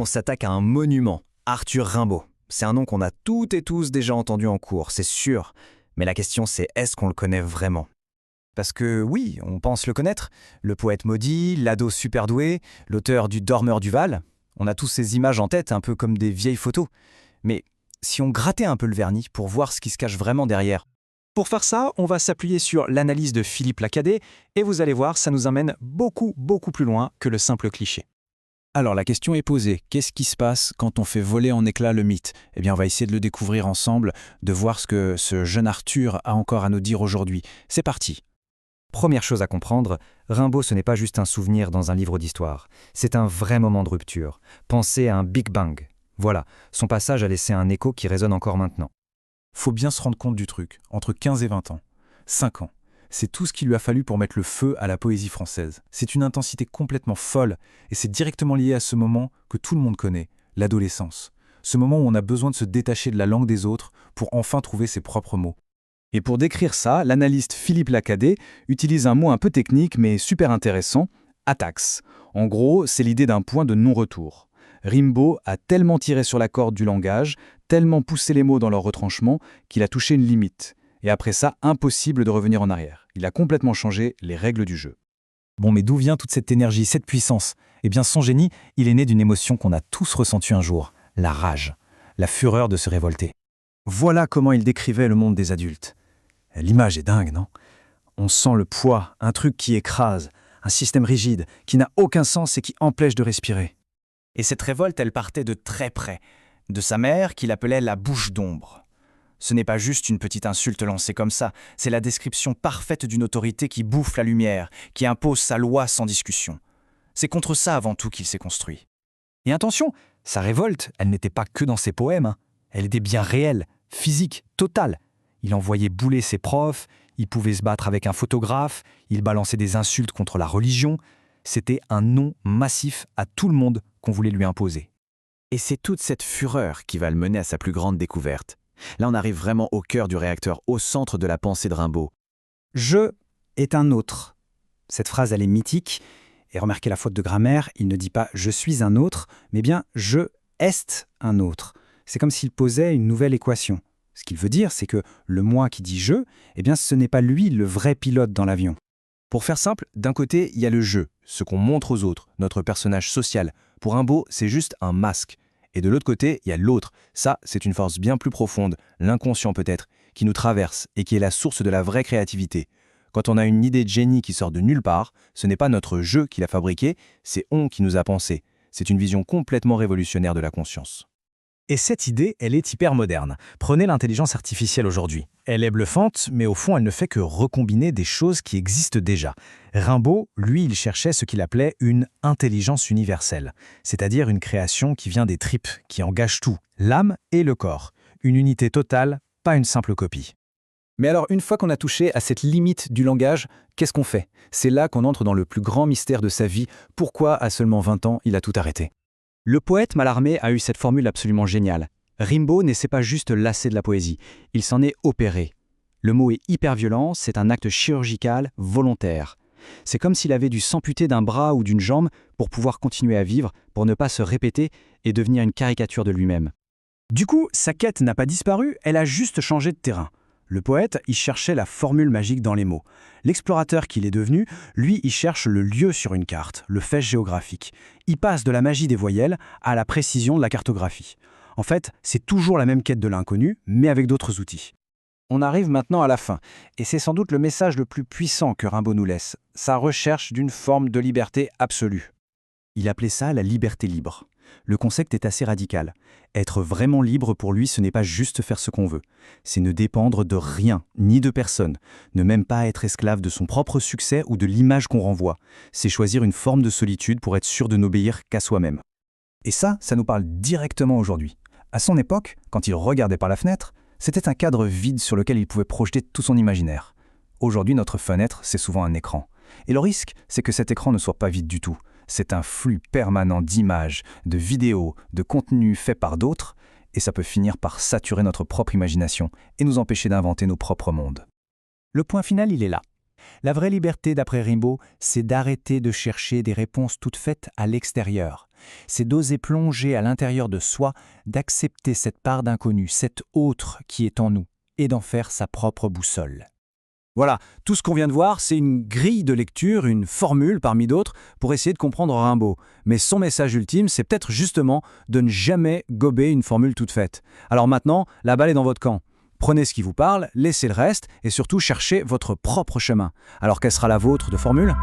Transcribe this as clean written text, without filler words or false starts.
on s'attaque à un monument, Arthur Rimbaud. C'est un nom qu'on a toutes et tous déjà entendu en cours, c'est sûr. Mais la question c'est, est-ce qu'on le connaît vraiment? Parce que oui, on pense le connaître. Le poète maudit, l'ado superdoué, l'auteur du Dormeur du Val. On a tous ces images en tête, un peu comme des vieilles photos. Mais si on grattait un peu le vernis pour voir ce qui se cache vraiment derrière? Pour faire ça, on va s'appuyer sur l'analyse de Philippe Lacadet, et vous allez voir, ça nous emmène beaucoup plus loin que le simple cliché. Alors la question est posée, qu'est-ce qui se passe quand on fait voler en éclats le mythe? Eh bien on va essayer de le découvrir ensemble, de voir ce que ce jeune Arthur a encore à nous dire aujourd'hui. C'est parti. Première chose à comprendre, Rimbaud ce n'est pas juste un souvenir dans un livre d'histoire, c'est un vrai moment de rupture. Pensez à un Big Bang. Voilà, son passage a laissé un écho qui résonne encore maintenant. Faut bien se rendre compte du truc, entre 15 et 20 ans. 5 ans. C'est tout ce qu'il lui a fallu pour mettre le feu à la poésie française. C'est une intensité complètement folle, et c'est directement lié à ce moment que tout le monde connaît, l'adolescence. Ce moment où on a besoin de se détacher de la langue des autres pour enfin trouver ses propres mots. Et pour décrire ça, l'analyste Philippe Lacadet utilise un mot un peu technique mais super intéressant, atax. En gros, c'est l'idée d'un point de non-retour. Rimbaud a tellement tiré sur la corde du langage, tellement poussé les mots dans leur retranchement, qu'il a touché une limite. Et après ça, impossible de revenir en arrière. Il a complètement changé les règles du jeu. Bon, mais d'où vient toute cette énergie, cette puissance? Eh bien, son génie, il est né d'une émotion qu'on a tous ressentie un jour, la rage, la fureur de se révolter. Voilà comment il décrivait le monde des adultes. L'image est dingue, non? On sent le poids, un truc qui écrase, un système rigide, qui n'a aucun sens et qui empêche de respirer. Et cette révolte, elle partait de très près, de sa mère qu'il appelait la bouche d'ombre. Ce n'est pas juste une petite insulte lancée comme ça, c'est la description parfaite d'une autorité qui bouffe la lumière, qui impose sa loi sans discussion. C'est contre ça avant tout qu'il s'est construit. Et attention, sa révolte, elle n'était pas que dans ses poèmes, hein. Elle était bien réelle, physique, totale. Il envoyait bouler ses profs, il pouvait se battre avec un photographe, il balançait des insultes contre la religion. C'était un non massif à tout le monde qu'on voulait lui imposer. Et c'est toute cette fureur qui va le mener à sa plus grande découverte. Là, on arrive vraiment au cœur du réacteur, au centre de la pensée de Rimbaud. « Je est un autre ». Cette phrase, elle est mythique. Et remarquez la faute de grammaire, il ne dit pas « je suis un autre », mais bien « je est un autre ». C'est comme s'il posait une nouvelle équation. Ce qu'il veut dire, c'est que le moi qui dit « je », eh bien, ce n'est pas lui le vrai pilote dans l'avion. Pour faire simple, d'un côté, il y a le jeu, ce qu'on montre aux autres, notre personnage social. Pour Rimbaud, c'est juste un masque. Et de l'autre côté, il y a l'autre. Ça, c'est une force bien plus profonde, l'inconscient peut-être, qui nous traverse et qui est la source de la vraie créativité. Quand on a une idée de génie qui sort de nulle part, ce n'est pas notre jeu qui l'a fabriqué, c'est on qui nous a pensé. C'est une vision complètement révolutionnaire de la conscience. Et cette idée, elle est hyper moderne. Prenez l'intelligence artificielle aujourd'hui. Elle est bluffante, mais au fond, elle ne fait que recombiner des choses qui existent déjà. Rimbaud, lui, il cherchait ce qu'il appelait une intelligence universelle, c'est-à-dire une création qui vient des tripes, qui engage tout, l'âme et le corps. Une unité totale, pas une simple copie. Mais alors, une fois qu'on a touché à cette limite du langage, qu'est-ce qu'on fait? C'est là qu'on entre dans le plus grand mystère de sa vie. Pourquoi, à seulement 20 ans, il a tout arrêté? Le poète Mallarmé a eu cette formule absolument géniale. Rimbaud ne s'est pas juste lassé de la poésie, il s'en est opéré. Le mot est hyper violent, c'est un acte chirurgical, volontaire. C'est comme s'il avait dû s'amputer d'un bras ou d'une jambe pour pouvoir continuer à vivre, pour ne pas se répéter et devenir une caricature de lui-même. Du coup, sa quête n'a pas disparu, elle a juste changé de terrain. Le poète, il cherchait la formule magique dans les mots. L'explorateur qu'il est devenu, lui, il cherche le lieu sur une carte, le fait géographique. Il passe de la magie des voyelles à la précision de la cartographie. En fait, c'est toujours la même quête de l'inconnu, mais avec d'autres outils. On arrive maintenant à la fin, et c'est sans doute le message le plus puissant que Rimbaud nous laisse, sa recherche d'une forme de liberté absolue. Il appelait ça la liberté libre. Le concept est assez radical. Être vraiment libre pour lui, ce n'est pas juste faire ce qu'on veut. C'est ne dépendre de rien, ni de personne. Ne même pas être esclave de son propre succès ou de l'image qu'on renvoie. C'est choisir une forme de solitude pour être sûr de n'obéir qu'à soi-même. Et ça nous parle directement aujourd'hui. À son époque, quand il regardait par la fenêtre, c'était un cadre vide sur lequel il pouvait projeter tout son imaginaire. Aujourd'hui, notre fenêtre, c'est souvent un écran. Et le risque, c'est que cet écran ne soit pas vide du tout. C'est un flux permanent d'images, de vidéos, de contenus faits par d'autres, et ça peut finir par saturer notre propre imagination et nous empêcher d'inventer nos propres mondes. Le point final, il est là. La vraie liberté, d'après Rimbaud, c'est d'arrêter de chercher des réponses toutes faites à l'extérieur, C'est d'oser plonger à l'intérieur de soi, d'accepter cette part d'inconnu, cet autre qui est en nous, et d'en faire sa propre boussole. Voilà, tout ce qu'on vient de voir, c'est une grille de lecture, une formule parmi d'autres pour essayer de comprendre Rimbaud. Mais son message ultime, c'est peut-être justement de ne jamais gober une formule toute faite. Alors maintenant, la balle est dans votre camp. Prenez ce qui vous parle, laissez le reste et surtout cherchez votre propre chemin. Alors quelle sera la vôtre de formule ?